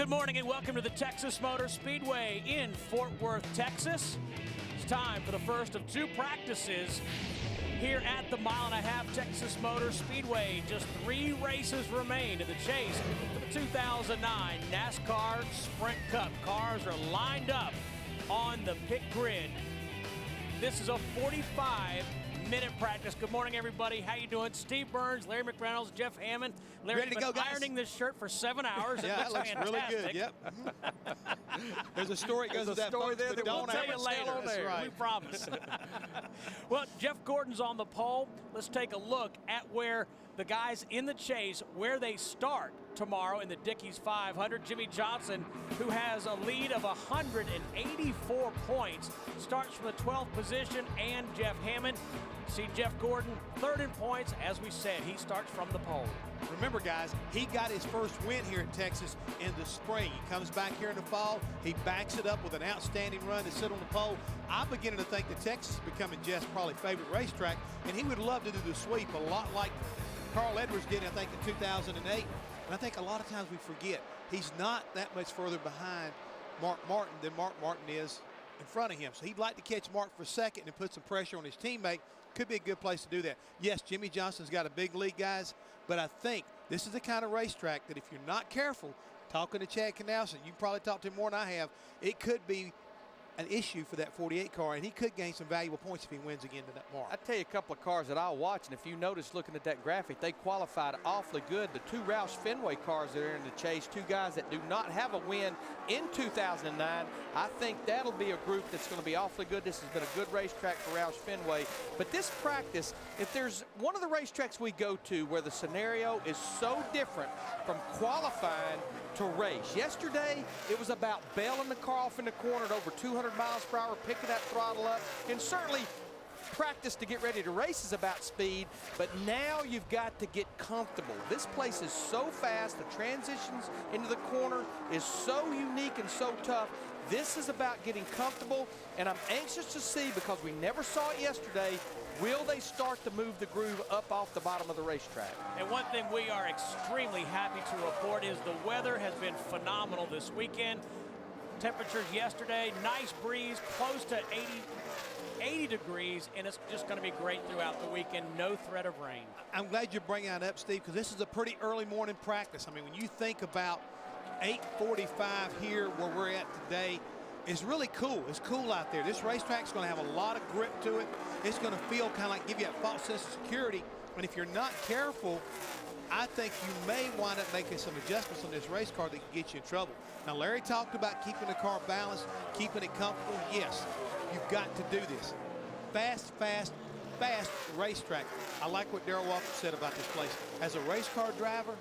Good morning and welcome to the Texas Motor Speedway in Fort Worth, Texas. It's time for the first of two practices here at the mile-and-a-half Texas Motor Speedway. Just 3 races remain in the chase for the 2009 NASCAR Sprint Cup. Cars are lined up on the pit grid. This is a 45-minute practice. Good morning, everybody. How you doing? Steve Burns, Larry McReynolds, Jeff Hammond. Larry, ready to go, guys? Ironing this shirt for 7 hours. Yeah, it looks fantastic. really good. Yep. There's a story that goes with that, story folks, there that don't we'll tell you later. That's right. We promise. Well, Jeff Gordon's on the pole. Let's take a look at where the guys in the chase, where they start tomorrow in the Dickies 500. Jimmie Johnson, who has a lead of 184 points, starts from the 12th position, and Jeff Hammond. See Jeff Gordon, 3rd in points. As we said, he starts from the pole. Remember, guys, he got his first win here in Texas in the spring. He comes back here in the fall. He backs it up with an outstanding run to sit on the pole. I'm beginning to think that Texas is becoming Jeff's probably favorite racetrack, and he would love to do the sweep a lot like Carl Edwards did, I think, in 2008. And I think a lot of times we forget he's not that much further behind Mark Martin than Mark Martin is in front of him. So he'd like to catch Mark for second and put some pressure on his teammate. Could be a good place to do that. Yes, Jimmie Johnson's got a big lead, guys, but I think this is the kind of racetrack that if you're not careful, talking to Chad Canalson, you probably talked to him more than I have, it could be an issue for that 48 car, and he could gain some valuable points if he wins again tomorrow. I'll tell you a couple of cars that I'll watch, and if you notice looking at that graphic, they qualified awfully good. The 2 Roush Fenway cars that are in the chase, 2 guys that do not have a win in 2009. I think that'll be a group that's going to be awfully good. This has been a good racetrack for Roush Fenway. But this practice, if there's one of the racetracks we go to where the scenario is so different from qualifying to race. Yesterday, it was about bailing the car off in the corner at over 200 miles per hour, picking that throttle up, and certainly practice to get ready to race is about speed, but now you've got to get comfortable. This place is so fast, the transitions into the corner is so unique and so tough. This is about getting comfortable, and I'm anxious to see, because we never saw it yesterday, will they start to move the groove up off the bottom of the racetrack? And one thing we are extremely happy to report is the weather has been phenomenal this weekend. Temperatures yesterday, nice breeze, close to 80 degrees, and it's just going to be great throughout the weekend. No threat of rain. I'm glad you're bringing that up, Steve, because this is a pretty early morning practice. I mean, when you think about 8:45 here where we're at today, it's really cool. It's cool out there. This racetrack's going to have a lot of grip to it. It's going to feel kind of like give you a false sense of security. And if you're not careful, I think you may wind up making some adjustments on this race car that can get you in trouble. Now, Larry talked about keeping the car balanced, keeping it comfortable. Yes, you've got to do this. Fast, fast, fast racetrack. I like what Darrell Walker said about this place. As a race car driver,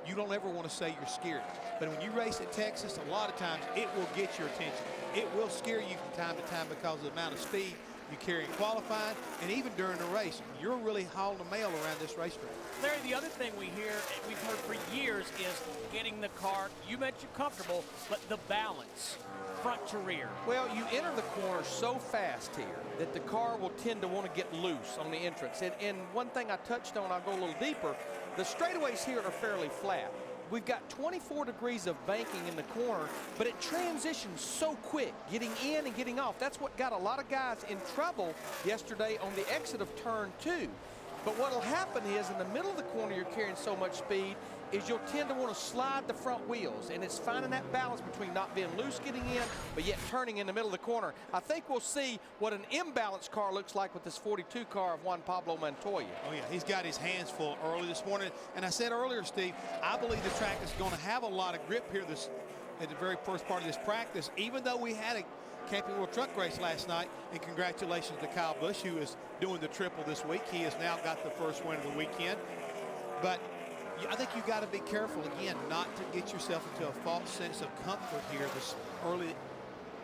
you don't ever want to say you're scared. But when you race at Texas, a lot of times it will get your attention. It will scare you from time to time because of the amount of speed you carry in qualifying, and even during the race. You're really hauling the mail around this racetrack. Larry, the other thing we've heard for years is getting the car, you mentioned comfortable, but the balance, front to rear. Well, you enter the corner so fast here that the car will tend to want to get loose on the entrance. And one thing I touched on, I'll go a little deeper, the straightaways here are fairly flat. We've got 24 degrees of banking in the corner, but it transitions so quick, getting in and getting off. That's what got a lot of guys in trouble yesterday on the exit of turn 2. But what'll happen is in the middle of the corner, you're carrying so much speed, is you'll tend to want to slide the front wheels, and it's finding that balance between not being loose getting in, but yet turning in the middle of the corner. I think we'll see what an imbalanced car looks like with this 42 car of Juan Pablo Montoya. Oh yeah, he's got his hands full early this morning. And I said earlier, Steve, I believe the track is going to have a lot of grip here at the very first part of this practice, even though we had a Camping World Truck race last night. And congratulations to Kyle Busch, who is doing the triple this week. He has now got the first win of the weekend. But I think you've got to be careful, again, not to get yourself into a false sense of comfort here this early.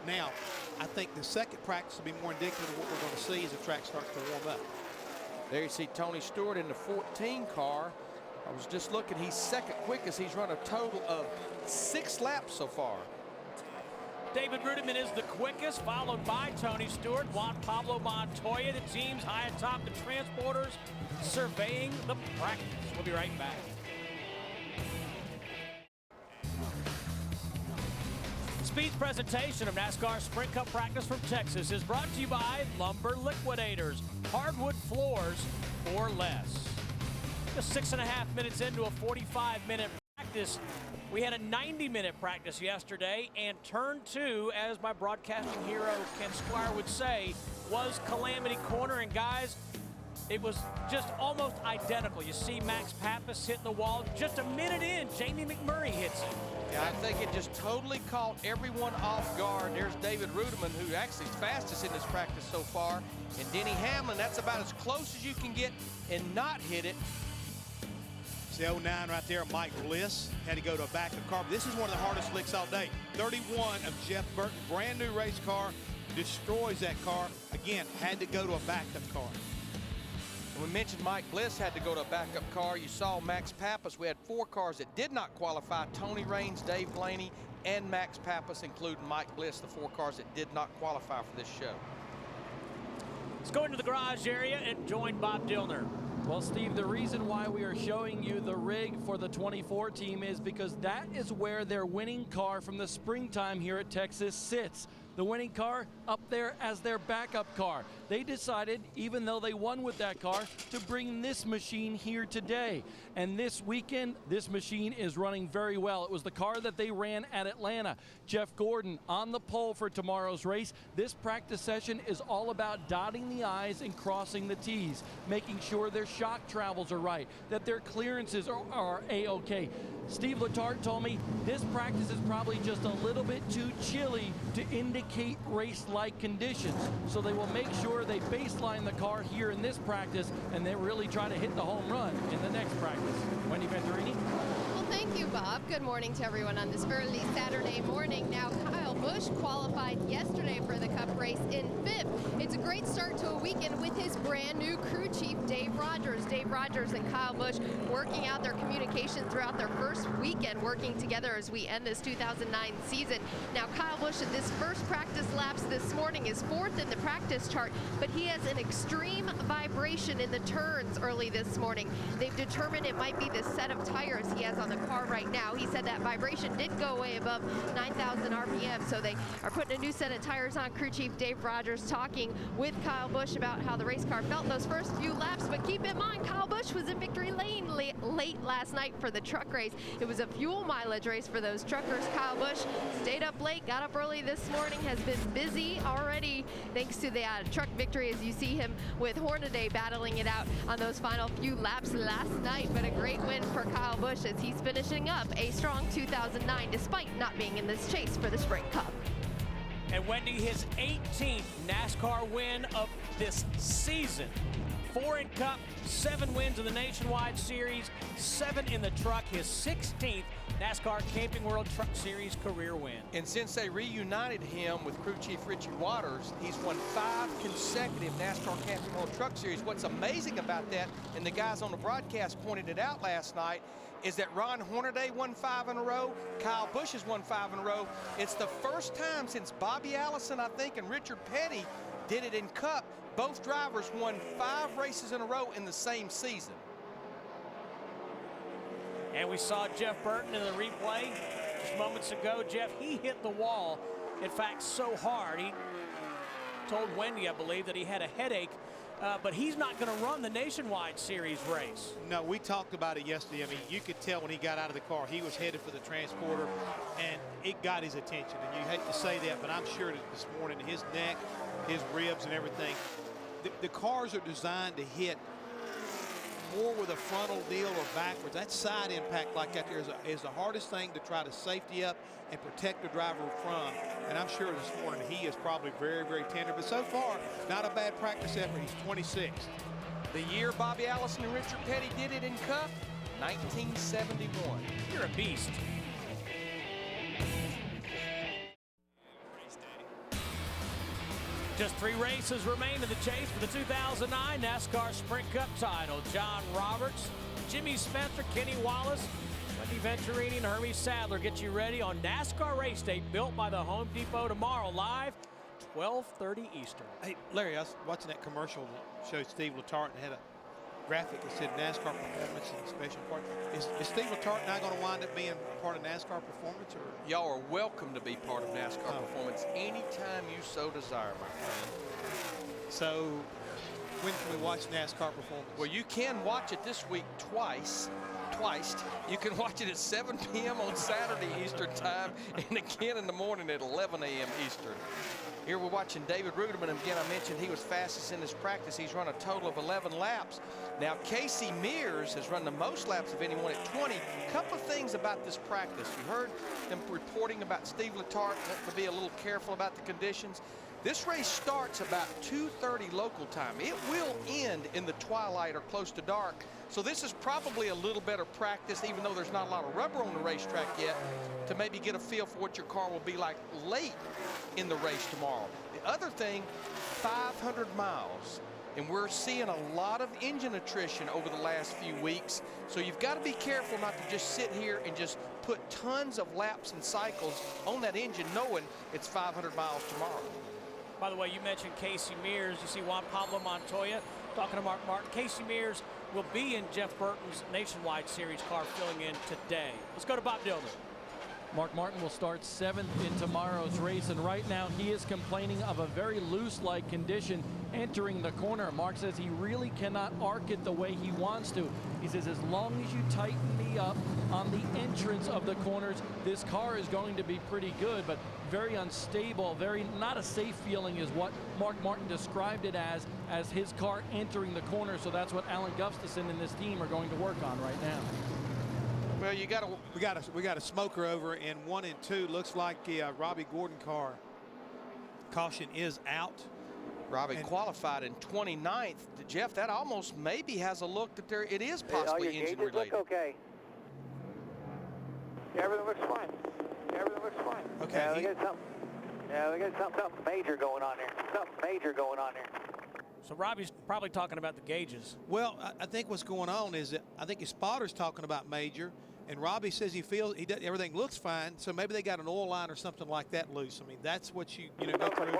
Now, I think the second practice will be more indicative of what we're going to see as the track starts to warm up. There you see Tony Stewart in the 14 car. I was just looking, he's second quickest. He's run a total of 6 laps so far. David Rudiman is the quickest, followed by Tony Stewart. Juan Pablo Montoya, the team's high atop the transporters, surveying the practice. We'll be right back. Speed's presentation of NASCAR Sprint Cup practice from Texas is brought to you by Lumber Liquidators, hardwood floors for less. Just 6.5 minutes into a 45-minute practice. We had a 90-minute practice yesterday, and turn 2, as my broadcasting hero Ken Squire would say, was Calamity Corner. And guys, it was just almost identical. You see Max Pappas hitting the wall. Just a minute in, Jamie McMurray hits it. Yeah, I think it just totally caught everyone off guard. There's David Ruderman, who actually is fastest in this practice so far. And Denny Hamlin, that's about as close as you can get and not hit it. It's the 09 right there, Mike Bliss had to go to a backup car. This is one of the hardest licks all day. 31 of Jeff Burton, brand new race car, destroys that car. Again, had to go to a backup car. We mentioned Mike Bliss had to go to a backup car. You saw Max Pappas. We had 4 cars that did not qualify. Tony Raines, Dave Blaney, and Max Pappas, including Mike Bliss, the 4 cars that did not qualify for this show. Let's go into the garage area and join Bob Dillner. Well, Steve, the reason why we are showing you the rig for the 24 team is because that is where their winning car from the springtime here at Texas sits. The winning car up there as their backup car. They decided, even though they won with that car, to bring this machine here today. And this weekend, this machine is running very well. It was the car that they ran at Atlanta. Jeff Gordon on the pole for tomorrow's race. This practice session is all about dotting the I's and crossing the T's, making sure their shock travels are right, that their clearances are A-OK. Steve Letarte told me this practice is probably just a little bit too chilly to indicate race-like conditions. So they will make sure they baseline the car here in this practice and then really try to hit the home run in the next practice. Wendy Venturini. Well, thank you, Bob. Good morning to everyone on this early Saturday morning. Now, Kyle Busch qualified yesterday for the Cup race in 5th. It's a great start to a weekend with his brand new crew chief, Dave Rogers. Dave Rogers and Kyle Busch working out their communication throughout their first weekend, working together as we end this 2009 season. Now, Kyle Busch in this first practice laps this morning is 4th in the practice chart, but he has an extreme vibration in the turns early this morning. They've determined it might be the set of tires he has on the car right now. He said that vibration didn't go away above 9,000 RPM, so they are putting a new set of tires on. Crew chief Dave Rogers talking with Kyle Busch about how the race car felt those first few laps, but keep in mind, Kyle Busch was in victory lane late last night for the truck race. It was a fuel mileage race for those truckers. Kyle Busch stayed up late, got up early this morning, has been busy already thanks to the truck victory, as you see him with Hornaday battling it out on those final few laps last night. But a great win for Kyle Busch as he's finishing up a strong 2009 despite not being in this chase for the Sprint Cup. And Wendy, his 18th NASCAR win of this season. 4 in Cup, 7 wins in the Nationwide Series, 7 in the truck, his 16th NASCAR Camping World Truck Series career win. And since they reunited him with crew chief Richie Waters, he's won 5 consecutive NASCAR Camping World Truck Series. What's amazing about that, and the guys on the broadcast pointed it out last night, is that Ron Hornaday won 5 in a row, Kyle Busch has won 5 in a row. It's the first time since Bobby Allison, I think, and Richard Petty did it in Cup. Both drivers won 5 races in a row in the same season. And we saw Jeff Burton in the replay just moments ago. Jeff, he hit the wall, in fact, so hard. He told Wendy, I believe, that he had a headache, but he's not going to run the Nationwide Series race. No, we talked about it yesterday. I mean, you could tell when he got out of the car, he was headed for the transporter, and it got his attention. And you hate to say that, but I'm sure that this morning, his neck, his ribs and everything, the cars are designed to hit more with a frontal deal or backwards. That side impact like that there is the hardest thing to try to safety up and protect the driver from. And I'm sure this morning he is probably very, very tender. But so far, not a bad practice effort. He's 26th. The year Bobby Allison and Richard Petty did it in Cup, 1971. You're a beast. Just 3 races remain in the chase for the 2009 NASCAR Sprint Cup title. John Roberts, Jimmy Spencer, Kenny Wallace, Wendy Venturini, and Hermie Sadler get you ready on NASCAR Race Day, built by the Home Depot tomorrow, live 12:30 Eastern. Hey, Larry, I was watching that commercial that showed Steve Letarte and had a graphic that said NASCAR Performance and Special Part. Is Steve Letarte now going to wind up being part of NASCAR Performance? Or Y'all are welcome to be part of NASCAR Performance anytime you so desire, my friend. So when can we watch NASCAR Performance? Well, you can watch it this week twice. You can watch it at 7 p.m. on Saturday Eastern time and again in the morning at 11 a.m. Eastern. Here we're watching David Ruderman. Again, I mentioned he was fastest in this practice. He's run a total of 11 laps. Now, Casey Mears has run the most laps of anyone at 20. A couple of things about this practice. You heard them reporting about Steve Letarte to be a little careful about the conditions. This race starts about 2:30 local time. It will end in the twilight or close to dark. So this is probably a little better practice, even though there's not a lot of rubber on the racetrack yet, to maybe get a feel for what your car will be like late in the race tomorrow. The other thing, 500 miles. And we're seeing a lot of engine attrition over the last few weeks. So you've got to be careful not to just sit here and just put tons of laps and cycles on that engine knowing it's 500 miles tomorrow. By the way, you mentioned Casey Mears. You see Juan Pablo Montoya talking to Mark Martin. Casey Mears will be in Jeff Burton's Nationwide Series car filling in today. Let's go to Bob Dillman. Mark Martin will start 7th in tomorrow's race, and right now he is complaining of a very loose-like condition entering the corner. Mark says he really cannot arc it the way he wants to. He says as long as you tighten me up on the entrance of the corners, this car is going to be pretty good, but very unstable, very not a safe feeling is what Mark Martin described it as his car entering the corner. So that's what Alan Gustafson and this team are going to work on right now. Well, we got a smoker over in 1 and 2. Looks like the Robby Gordon car. Caution is out. Robby qualified in 29th. Jeff, that almost maybe has a look that it is possibly engine related. Look okay. Everything looks fine. Everything looks fine. Okay. Yeah, we got something major going on here. Something major going on here. So Robbie's probably talking about the gauges. Well, I think what's going on is that I think his spotter's talking about major, and Robby says he feels everything looks fine. So maybe they got an oil line or something like that loose. I mean, that's what you go through.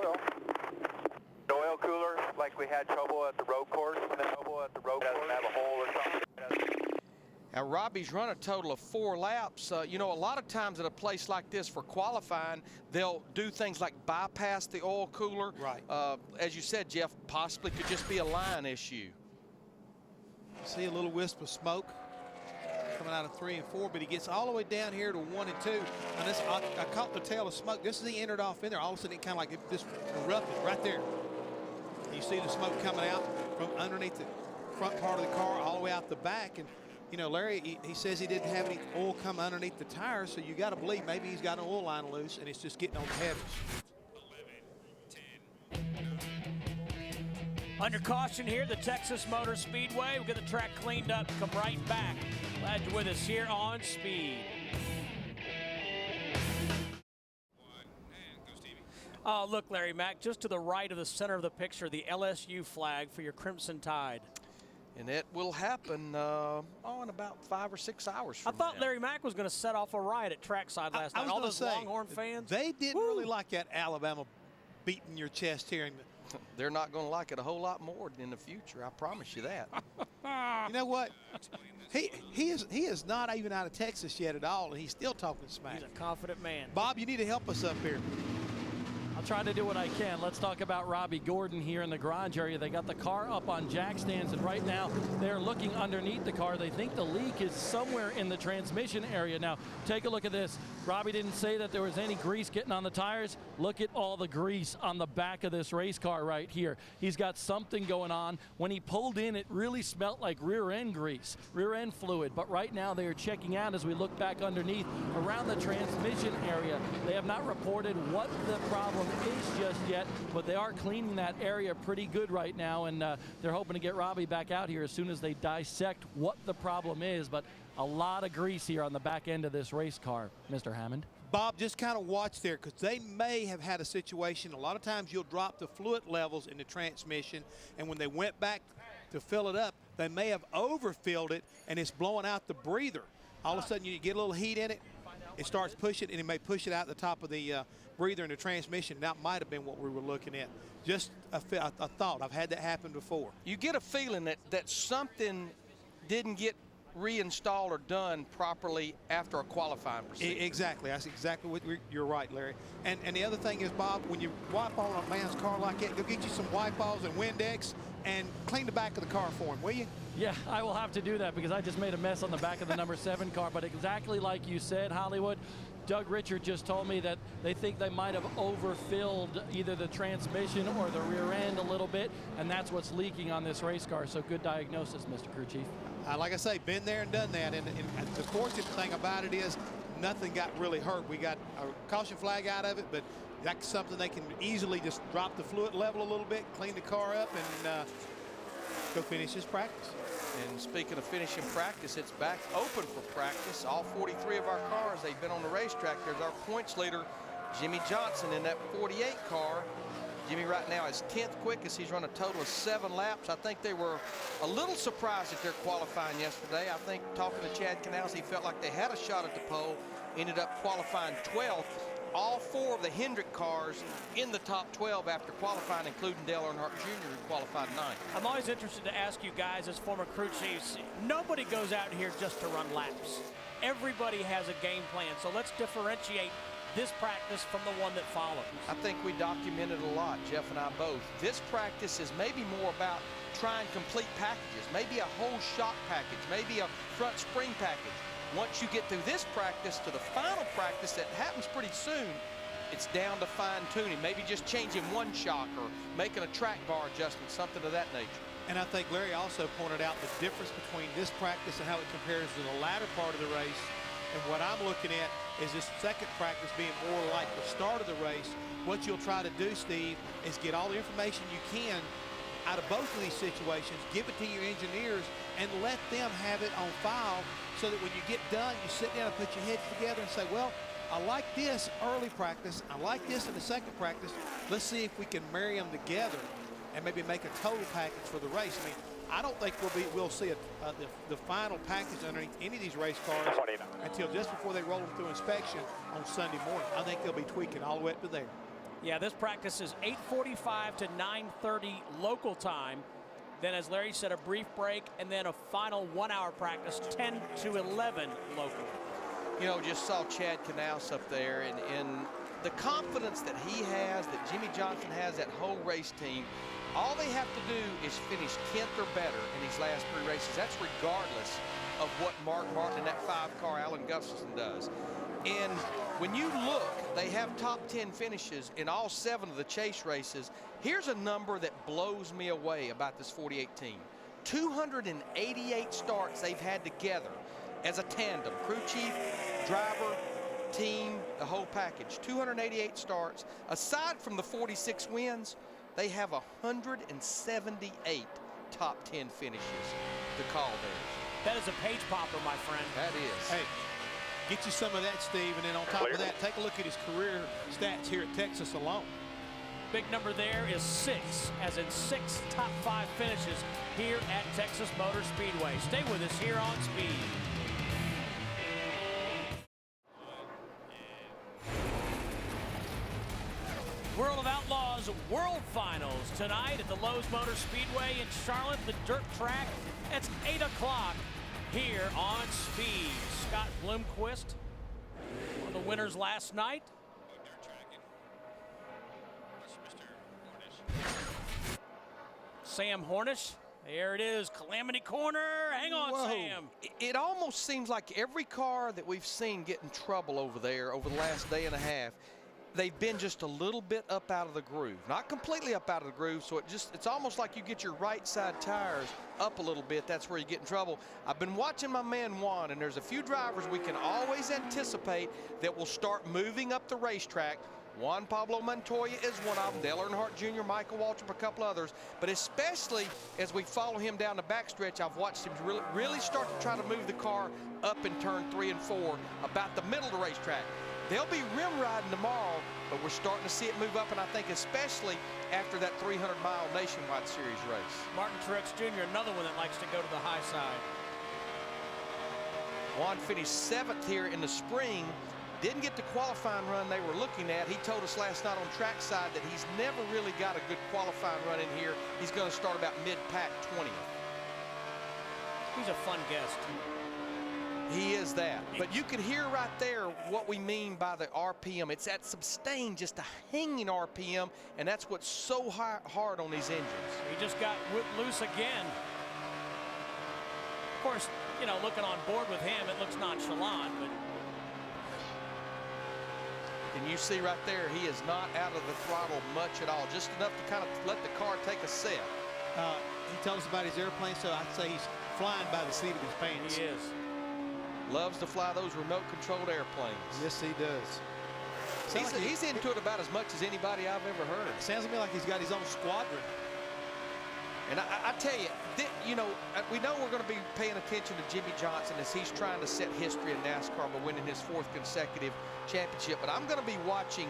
The oil cooler, like we had trouble at the road course. Doesn't have a hole or something. Now, Robbie's run a total of 4 laps. You know, a lot of times at a place like this for qualifying, they'll do things like bypass the oil cooler. Right. As you said, Jeff, possibly could just be a line issue. See a little wisp of smoke coming out of 3 and 4, but he gets all the way down here to 1 and 2. And this, I caught the tail of smoke. This is he entered off in there. All of a sudden, it kind of like it just erupted right there. You see the smoke coming out from underneath the front part of the car all the way out the back. And you know, Larry, he says he didn't have any oil come underneath the tires, so you got to believe maybe he's got an oil line loose and it's just getting on the headers. Under caution here, the Texas Motor Speedway. We'll get the track cleaned up, come right back. Glad you're with us here on Speed. Oh, look, Larry Mack, just to the right of the center of the picture, the LSU flag for your Crimson Tide. And it will happen in about 5 or 6 hours from I thought now. Larry Mack was going to set off a riot at trackside last night. All those Longhorn fans. They didn't really like that Alabama beating your chest here. They're not going to like it a whole lot more in the future. I promise you that. You know what? He is not even out of Texas yet at all, and he's still talking smack. He's a confident man. Bob, you need to help us up here. I'll try to do what I can. Let's talk about Robby Gordon here in the garage area. They got the car up on jack stands, and right now they're looking underneath the car. They think the leak is somewhere in the transmission area. Now, take a look at this. Robby didn't say that there was any grease getting on the tires. Look at all the grease on the back of this race car right here. He's got something going on. When he pulled in, it really smelled like rear end grease, rear end fluid. But right now they are checking out as we look back underneath around the transmission area. They have not reported what the problem is just yet, but they are cleaning that area pretty good right now, and they're hoping to get Robby back out here as soon as they dissect what the problem is. But a lot of grease here on the back end of this race car, Mr. Hammond. Bob, just kind of watch there, because they may have had a situation. A lot of times you'll drop the fluid levels in the transmission, and when they went back to fill it up, they may have overfilled it, and it's blowing out the breather. All of a sudden you get a little heat in it, it starts pushing, and it may push it out the top of the breather in the transmission. That might have been what we were looking at. Just a thought. I've had that happen before. You get a feeling that something didn't get reinstalled or done properly after a qualifying procedure. Exactly. That's exactly what you're right, Larry. And the other thing is, Bob, when you wipe on a man's car like that, go get you some wipe balls and Windex and clean the back of the car for him, will you? Yeah, I will have to do that because I just made a mess on the back of the number 7 car. But exactly like you said, Hollywood, Doug Richard just told me that they think they might have overfilled either the transmission or the rear end a little bit, and that's what's leaking on this race car. So good diagnosis, Mr. Crew Chief. Like I say, been there and done that. And the fortunate thing about it is nothing got really hurt. We got a caution flag out of it, but that's something they can easily just drop the fluid level a little bit, clean the car up, and go finish this practice. And speaking of finishing practice, it's back open for practice. All 43 of our cars, they've been on the racetrack. There's our points leader, Jimmie Johnson, in that 48 car. Jimmie right now is 10th quickest. He's run a total of 7 laps. I think they were a little surprised at their qualifying yesterday. I think talking to Chad Canals, he felt like they had a shot at the pole, ended up qualifying 12th. All 4 of the Hendrick cars in the top 12 after qualifying, including Dale Earnhardt Jr., who qualified 9th. I'm always interested to ask you guys, as former crew chiefs, nobody goes out here just to run laps. Everybody has a game plan, so let's differentiate this practice from the one that follows. I think we documented a lot, Jeff and I both. This practice is maybe more about trying complete packages, maybe a whole shock package, maybe a front spring package. Once you get through this practice to the final practice that happens pretty soon, it's down to fine-tuning, maybe just changing one shock or making a track bar adjustment, something of that nature. And I think Larry also pointed out the difference between this practice and how it compares to the latter part of the race. And what I'm looking at is this second practice being more like the start of the race. What you'll try to do, Steve, is get all the information you can out of both of these situations, give it to your engineers, and let them have it on file so that when you get done, you sit down and put your heads together and say, well, I like this early practice, I like this in the second practice. Let's see if we can marry them together and maybe make a total package for the race. I mean, I don't think we'll see the final package underneath any of these race cars until just before they roll them through inspection on Sunday morning. I think they'll be tweaking all the way up to there. Yeah, this practice is 8:45 to 9:30 local time. Then, as Larry said, a brief break, and then a final 1-hour practice, 10 to 11 local. You know, just saw Chad Canals up there, and the confidence that he has, that Jimmie Johnson has, that whole race team, all they have to do is finish 10th or better in these last 3 races. That's regardless of what Mark Martin and that 5-car Alan Gustafson does. And when you look, they have top 10 finishes in all 7 of the chase races. Here's a number that blows me away about this 48 team. 288 starts they've had together as a tandem. Crew chief, driver, team, the whole package. 288 starts. Aside from the 46 wins, they have 178 top 10 finishes to call theirs. That is a page popper, my friend. That is. Hey, get you some of that, Steve, and then on top of that, take a look at his career stats here at Texas alone. Big number there is 6, as in 6 top 5 finishes here at Texas Motor Speedway. Stay with us here on Speed. World of Outlaws World Finals tonight at the Lowe's Motor Speedway in Charlotte, the dirt track. It's 8 o'clock here on Speed. Scott Bloomquist, one of the winners last night. Sam Hornish, there it is, Calamity Corner. Hang on, Whoa. Sam. It almost seems like every car that we've seen get in trouble over there over the last day and a half, they've been just a little bit up out of the groove. Not completely up out of the groove, so it's almost like you get your right side tires up a little bit. That's where you get in trouble. I've been watching my man Juan, and there's a few drivers we can always anticipate that will start moving up the racetrack. Juan Pablo Montoya is one of them, Dale Earnhardt Jr., Michael Waltrip, a couple others. But especially as we follow him down the backstretch, I've watched him really start to try to move the car up in turn 3 and 4, about the middle of the racetrack. They'll be rim riding tomorrow, but we're starting to see it move up, and I think especially after that 300-mile Nationwide Series race. Martin Truex Jr., another one that likes to go to the high side. Juan finished 7th here in the spring didn't get the qualifying run they were looking at. He told us last night on trackside that he's never really got a good qualifying run in here. He's going to start about mid-pack 20th. He's a fun guest. He is that. But you can hear right there what we mean by the RPM. It's that sustained, just a hanging RPM, and that's what's so hard on these engines. He just got loose again. Of course, you know, looking on board with him, it looks nonchalant, but. And you see right there, he is not out of the throttle much at all, just enough to kind of let the car take a set. He tells us about his airplane, so I'd say he's flying by the seat of his pants. He is. Loves to fly those remote-controlled airplanes. Yes, he does. He's into it about as much as anybody I've ever heard. Sounds to me like he's got his own squadron. And I tell you, you know, we know we're going to be paying attention to Jimmie Johnson as he's trying to set history in NASCAR by winning his 4th consecutive championship. But I'm going to be watching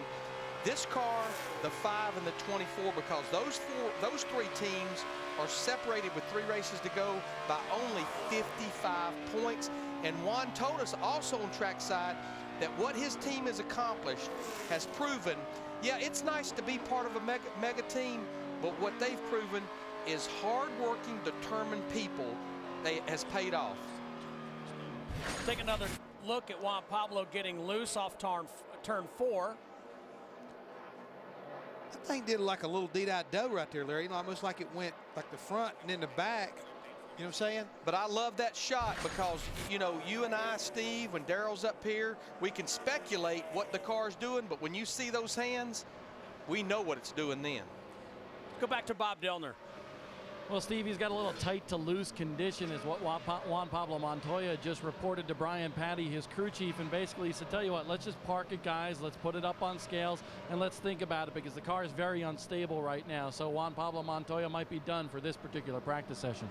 this car, the 5 and the 24, because those 3 teams are separated with 3 races to go by only 55 points. And Juan told us also on trackside that what his team has accomplished has proven, yeah, it's nice to be part of a mega team, but what they've proven is hard-working, determined people has paid off. Take another look at Juan Pablo getting loose off turn 4. That thing did like a little D-do right there, Larry. You know, almost like it went like the front and then the back. You know what I'm saying? But I love that shot because, you know, you and I, Steve, when Darrell's up here, we can speculate what the car's doing, but when you see those hands, we know what it's doing then. Go back to Bob Dillner. Well, Steve, he's got a little tight to loose condition is what Juan Pablo Montoya just reported to Brian Patty, his crew chief, and basically he said, tell you what, let's just park it, guys. Let's put it up on scales, and let's think about it because the car is very unstable right now. So Juan Pablo Montoya might be done for this particular practice session.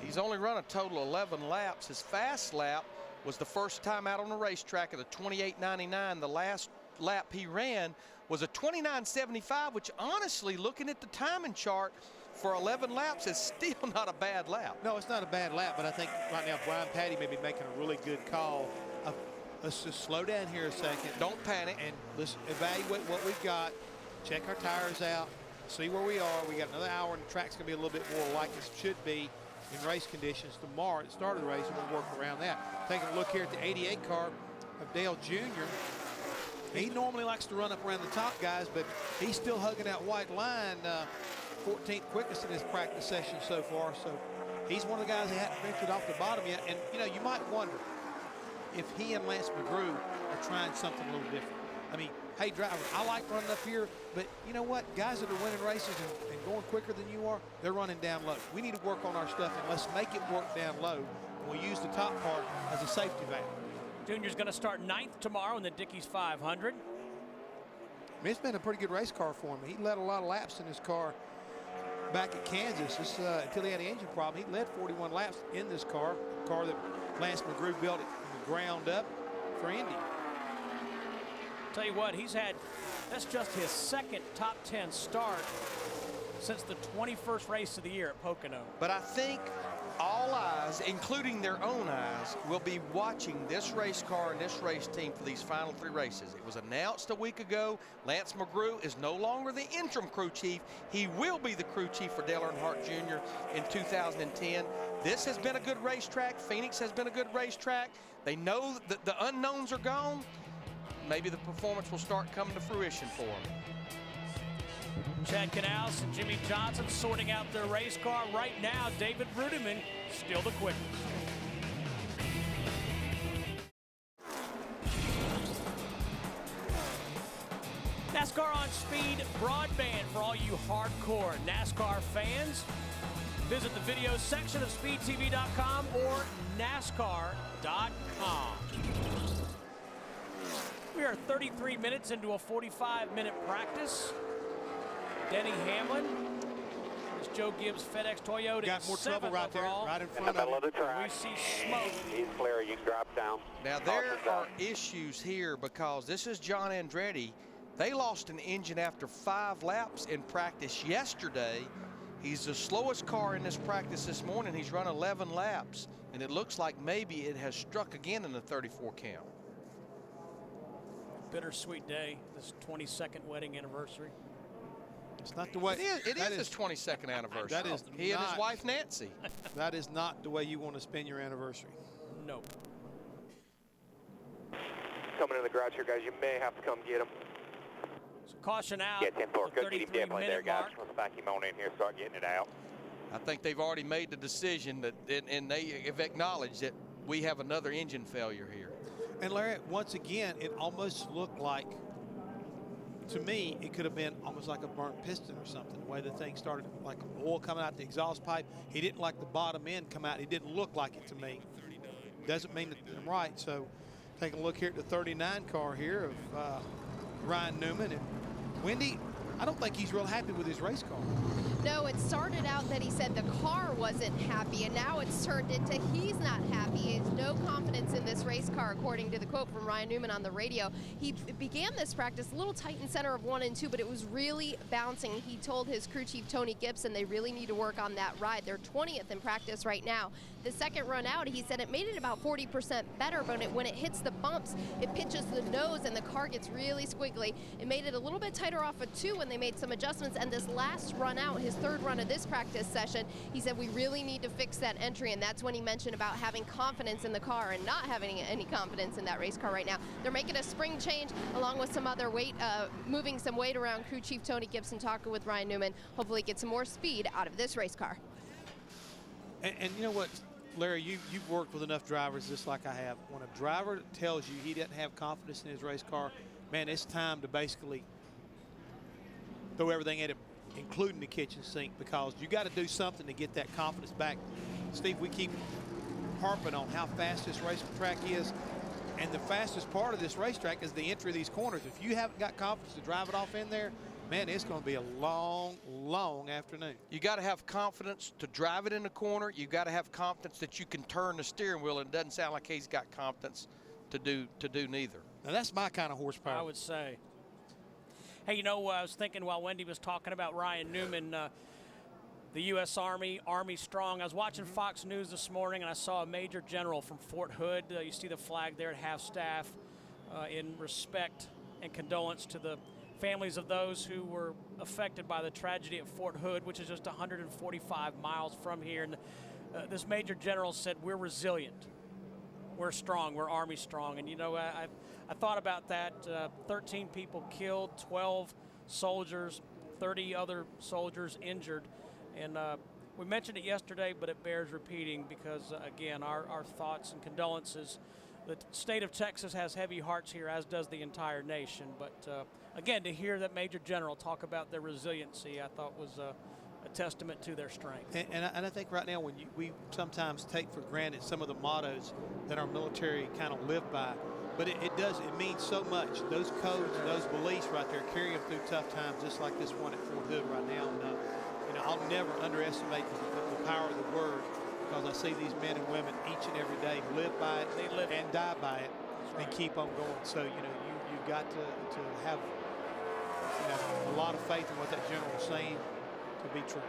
He's only run a total of 11 laps. His fast lap was the first time out on the racetrack at a 28.99. The last lap he ran was a 29.75, which honestly, looking at the timing chart, for 11 laps is still not a bad lap. No, it's not a bad lap, but I think right now Brian Patty may be making a really good call. Let's just slow down here a second. Don't panic. And let's evaluate what we've got, check our tires out, see where we are. We got another hour, and the track's going to be a little bit more like it should be in race conditions tomorrow at the start of the race, and we'll work around that. Taking a look here at the 88 car of Dale Jr. He normally likes to run up around the top, guys, but he's still hugging that white line. 14th quickest in his practice session so far, so he's one of the guys that hasn't ventured off the bottom yet. And you know, you might wonder if he and Lance McGrew are trying something a little different. I mean, hey driver, I like running up here, but you know what, guys that are winning races and going quicker than you are, they're running down low. We need to work on our stuff, and let's make it work down low. We'll use the top part as a safety valve. Junior's going to start 9th tomorrow in the Dickies 500. I mean, it's been a pretty good race car for him. He led a lot of laps in his car back at Kansas. Until he had the engine problem, he led 41 laps in this car that Lance McGrew built it from the ground up for Indy. Tell you what, that's just his 2nd top 10 start since the 21st race of the year at Pocono. But I think all eyes, including their own eyes, will be watching this race car and this race team for these final 3 races. It was announced a week ago. Lance McGrew is no longer the interim crew chief. He will be the crew chief for Dale Earnhardt Jr. in 2010. This has been a good racetrack. Phoenix has been a good racetrack. They know that the unknowns are gone. Maybe the performance will start coming to fruition for them. Chad Canals and Jimmie Johnson sorting out their race car right now. David Rudiman still the quickest. NASCAR on Speed broadband for all you hardcore NASCAR fans. Visit the video section of speedtv.com or NASCAR.com. We are 33 minutes into a 45-minute practice. Denny Hamlin, this Joe Gibbs FedEx Toyota. Got more trouble right there, right in front of the track. We see smoke. He's clear. You can drop down. Now there are issues here because this is John Andretti. They lost an engine after 5 laps in practice yesterday. He's the slowest car in this practice this morning. He's run 11 laps, and it looks like maybe it has struck again in the 34 count. bittersweet day, this 22nd wedding anniversary. It's not the way. It is his 22nd anniversary. That is he and his wife Nancy. That is not the way you want to spend your anniversary. No. Coming in the garage here, guys. You may have to come get him. So caution out. Yeah, 10-4. Go get him definitely there, guys. Mark. Let's back him on in here, start getting it out. I think they've already made the decision that, and they have acknowledged that we have another engine failure here. And Larry, once again, it almost looked like, to me, it could have been almost like a burnt piston or something. The way the thing started, like oil coming out the exhaust pipe. He didn't like the bottom end come out. It didn't look like it to me. Doesn't mean that I'm right. So take a look here at the 39 car here of Ryan Newman. And Wendy, I don't think he's real happy with his race car. No, it started out that he said the car wasn't happy, and now it's turned into he's not happy. He has no confidence in this race car, according to the quote from Ryan Newman on the radio. He began this practice a little tight in center of 1 and 2, but it was really bouncing. He told his crew chief, Tony Gibson, they really need to work on that ride. They're 20th in practice right now. The second run out, he said it made it about 40% better, but when it hits the bumps, it pitches the nose and the car gets really squiggly. It made it a little bit tighter off of 2 when they made some adjustments, and this last run out, his third run of this practice session, he said we really need to fix that entry, and that's when he mentioned about having confidence in the car and not having any confidence in that race car right now. They're making a spring change along with some other weight, moving some weight around. Crew chief Tony Gibson talking with Ryan Newman, hopefully get some more speed out of this race car. And you know what, Larry, you've worked with enough drivers just like I have. When a driver tells you he doesn't have confidence in his race car, man, it's time to basically throw everything at him, including the kitchen sink, because you got to do something to get that confidence back. Steve, we keep harping on how fast this racetrack is, and the fastest part of this racetrack is the entry of these corners. If you haven't got confidence to drive it off in there, man, it's going to be a long, long afternoon. You got to have confidence to drive it in the corner. You got to have confidence that you can turn the steering wheel, and it doesn't sound like he's got confidence to do neither. Now that's my kind of horsepower. I would say. Hey, you know, I was thinking while Wendy was talking about Ryan Newman, the U.S. Army strong. I was watching Fox News this morning, and I saw a Major General from Fort Hood. You see the flag there at half-staff in respect and condolence to the families of those who were affected by the tragedy at Fort Hood, which is just 145 miles from here. And this Major General said, we're resilient. We're strong. We're Army strong. And, you know, I thought about that. 13 people killed, 12 soldiers, 30 other soldiers injured. And we mentioned it yesterday, but it bears repeating because, again, our thoughts and condolences. The state of Texas has heavy hearts here, as does the entire nation. But, again, to hear that Major General talk about their resiliency, I thought was a testament to their strength. And I think right now when we sometimes take for granted some of the mottos that our military kind of live by, but it means so much. Those codes and those beliefs right there carry them through tough times, just like this one at Fort Hood right now. And, you know, I'll never underestimate the power of the word, because I see these men and women each and every day live by it, They live and die by it, and keep on going. So, you know, you've got to have, you know, a lot of faith in what that general is saying to be true.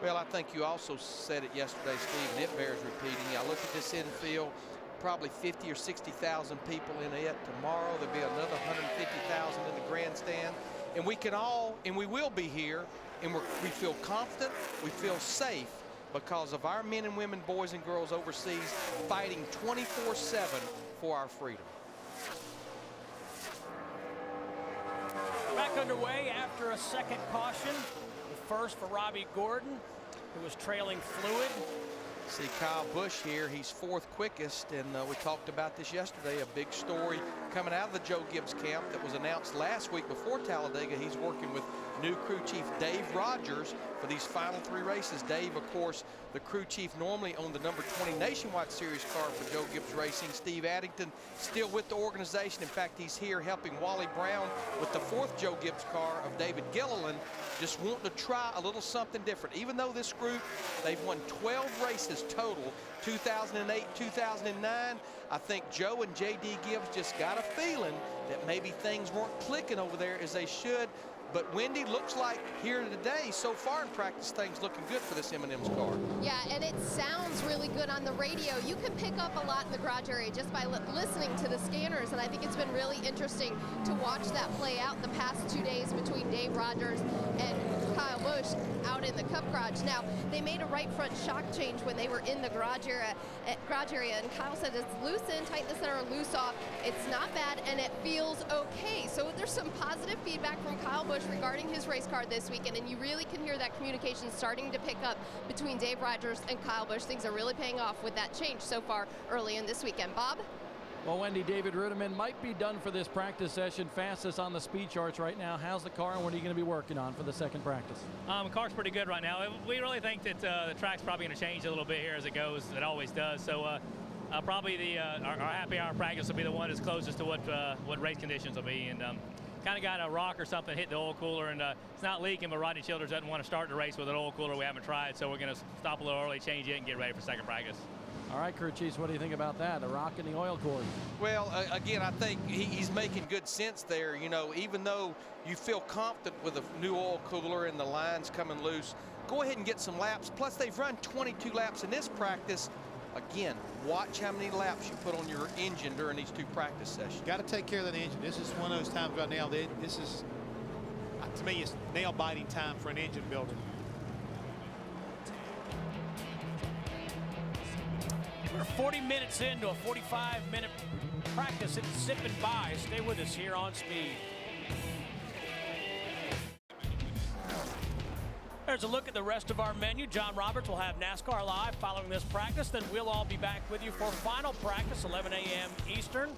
Well, I think you also said it yesterday, Steve, and it bears repeating. I look at this infield, probably 50 or 60,000 people in it. Tomorrow there'll be another 150,000 in the grandstand. And we can all, and we will be here, and we feel confident, we feel safe because of our men and women, boys and girls overseas fighting 24/7 for our freedom. Back underway after a second caution. The first for Robby Gordon, who was trailing fluid. See Kyle Busch here, he's fourth quickest, and we talked about this yesterday, a big story coming out of the Joe Gibbs camp that was announced last week before Talladega. He's working with new crew chief Dave Rogers for these final 3 races. Dave, of course, the crew chief normally on the number 20 Nationwide Series car for Joe Gibbs Racing. Steve Addington still with the organization. In fact, he's here helping Wally Brown with the 4th Joe Gibbs car of David Gilliland, just wanting to try a little something different. Even though this group, they've won 12 races total, 2008, 2009, I think Joe and J.D. Gibbs just got a feeling that maybe things weren't clicking over there as they should. But Wendy, looks like here today, so far in practice, things looking good for this M&M's car. Yeah, and it sounds really good on the radio. You can pick up a lot in the garage area just by listening to the scanners, and I think it's been really interesting to watch that play out the past 2 days between Dave Rogers and Kyle Busch out in the Cup garage. Now, they made a right front shock change when they were in the garage area, and Kyle said it's loose in, tighten the center, loose off. It's not bad, and it feels okay. So there's some positive feedback from Kyle Busch regarding his race car this weekend, and you really can hear that communication starting to pick up between Dave Rogers and Kyle Busch. Things are really paying off with that change so far early in this weekend. Bob? Well, Wendy, David Rudiman might be done for this practice session. Fastest on the speed charts right now. How's the car, and what are you going to be working on for the second practice? The car's pretty good right now. We really think that the track's probably going to change a little bit here as it goes. It always does. So probably our happy hour practice will be the one that's closest to what race conditions will be. And kind of got a rock or something hit the oil cooler, and it's not leaking, but Rodney Childers doesn't want to start the race with an oil cooler. We haven't tried, so we're going to stop a little early, change it, and get ready for second practice. All right, crew chiefs, what do you think about that? A rock in the oil cooler. Well, again, I think he's making good sense there. You know, even though you feel confident with a new oil cooler and the lines coming loose, go ahead and get some laps. Plus, they've run 22 laps in this practice. Again, watch how many laps you put on your engine during these two practice sessions. Got to take care of that engine. This is one of those times right now. This is, to me, it's nail-biting time for an engine builder. We're 40 minutes into a 45-minute practice. It's zipping by. Stay with us here on Speed. There's a look at the rest of our menu. John Roberts will have NASCAR Live following this practice. Then we'll all be back with you for final practice, 11 a.m. Eastern.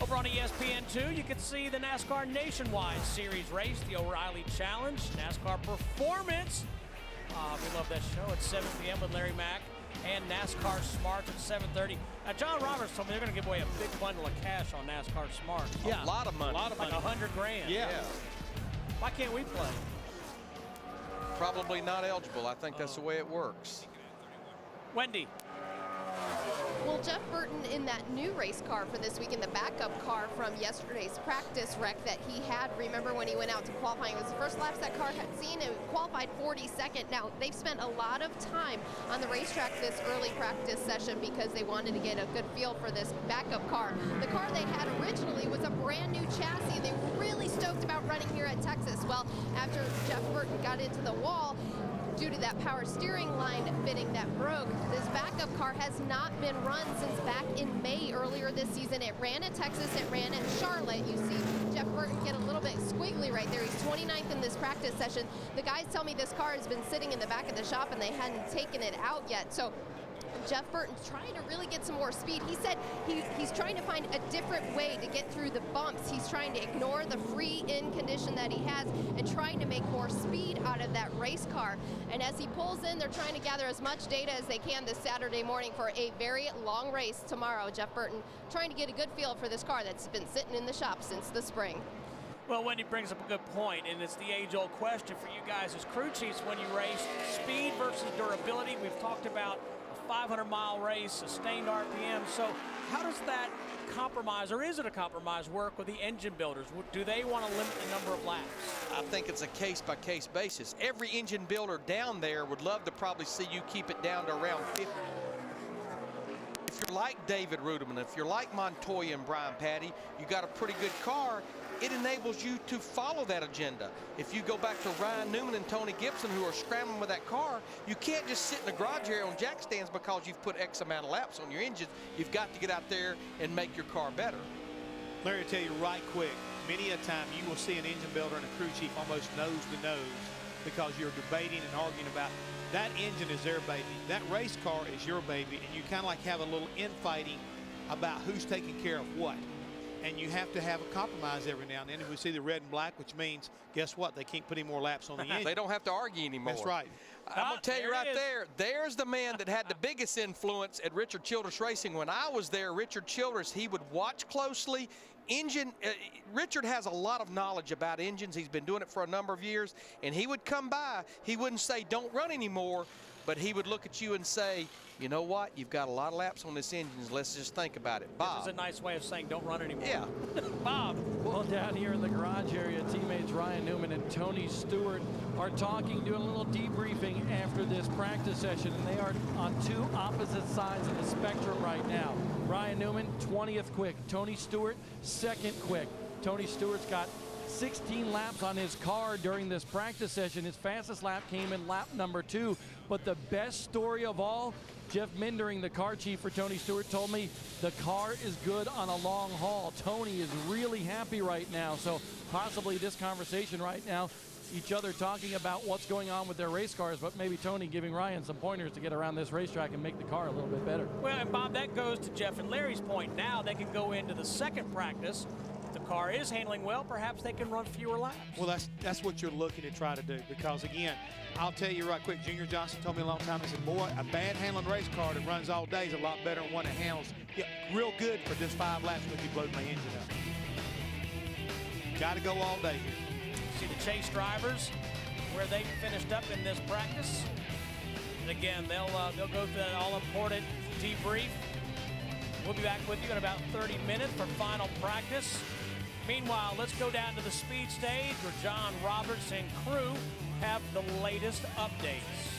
Over on ESPN2, you can see the NASCAR Nationwide Series race, the O'Reilly Challenge, NASCAR Performance. We love that show at 7 p.m. with Larry Mack. And NASCAR Smarts at 7:30. Now, John Roberts told me they're going to give away a big bundle of cash on NASCAR Smarts. Yeah, a lot of money. Like $100 grand. Yeah. Why can't we play? Probably not eligible. I think that's the way it works. Wendy. Well, Jeff Burton in that new race car for this weekend, the backup car from yesterday's practice wreck that he had. Remember when he went out to qualifying? It was the first laps that car had seen. It qualified 42nd. Now, they've spent a lot of time on the racetrack this early practice session because they wanted to get a good feel for this backup car. The car they had originally was a brand new chassis. They were really stoked about running here at Texas. Well, after Jeff Burton got into the wall, due to that power steering line fitting that broke, this backup car has not been run since back in May earlier this season. It ran at Texas, it ran at Charlotte. You see Jeff Burton get a little bit squiggly right there. He's 29th in this practice session. The guys tell me this car has been sitting in the back of the shop and they hadn't taken it out yet. So Jeff Burton's trying to really get some more speed. He said he's trying to find a different way to get through the bumps. He's trying to ignore the free-in condition that he has and trying to make more speed out of that race car. And as he pulls in, they're trying to gather as much data as they can this Saturday morning for a very long race tomorrow. Jeff Burton trying to get a good feel for this car that's been sitting in the shop since the spring. Well, Wendy brings up a good point, and it's the age-old question for you guys as crew chiefs when you race speed versus durability. We've talked about 500-mile race, sustained RPM. So how does that compromise, or is it a compromise, work with the engine builders? Do they want to limit the number of laps? I think it's a case-by-case basis. Every engine builder down there would love to probably see you keep it down to around 50. If you're like David Rudiman, if you're like Montoya and Brian Patty, you got a pretty good car, it enables you to follow that agenda. If you go back to Ryan Newman and Tony Gibson, who are scrambling with that car, you can't just sit in the garage area on jack stands because you've put X amount of laps on your engine. You've got to get out there and make your car better. Larry, will tell you right quick, many a time you will see an engine builder and a crew chief almost nose to nose because you're debating and arguing about that engine is their baby. That race car is your baby, and you kind of like have a little infighting about who's taking care of what. And you have to have a compromise every now and then. And we see the red and black, which means, guess what? They can't put any more laps on the engine. They don't have to argue anymore. That's right. I'm going to tell you right there's the man that had the biggest influence at Richard Childress Racing. When I was there, Richard Childress, he would watch closely. Richard has a lot of knowledge about engines. He's been doing it for a number of years. And he would come by. He wouldn't say, don't run anymore. but he would look at you and say, you know what, you've got a lot of laps on this engine, let's just think about it. Bob. This is a nice way of saying don't run anymore. Yeah. Bob. Well, down here in the garage area, teammates Ryan Newman and Tony Stewart are talking, doing a little debriefing after this practice session, and they are on two opposite sides of the spectrum right now. Ryan Newman, 20th quick. Tony Stewart, 2nd quick. Tony Stewart's got 16 laps on his car during this practice session. His fastest lap came in lap number 2. But the best story of all, Jeff Mindering, the car chief for Tony Stewart, told me the car is good on a long haul. Tony is really happy right now. So possibly this conversation right now, each other talking about what's going on with their race cars, but maybe Tony giving Ryan some pointers to get around this racetrack and make the car a little bit better. Well, and Bob, that goes to Jeff and Larry's point. Now they can go into the second practice. If the car is handling well, perhaps they can run fewer laps. Well, that's what you're looking to try to do, because again, I'll tell you right quick, Junior Johnson told me a long time, he said, boy, a bad handling race car that runs all day is a lot better than one that handles real good for just 5 laps when you blow my engine up. Got to go all day here. See the Chase drivers, where they finished up in this practice. And again, they'll go through that all-important debrief. We'll be back with you in about 30 minutes for final practice. Meanwhile, let's go down to the speed stage where John Roberts and crew have the latest updates.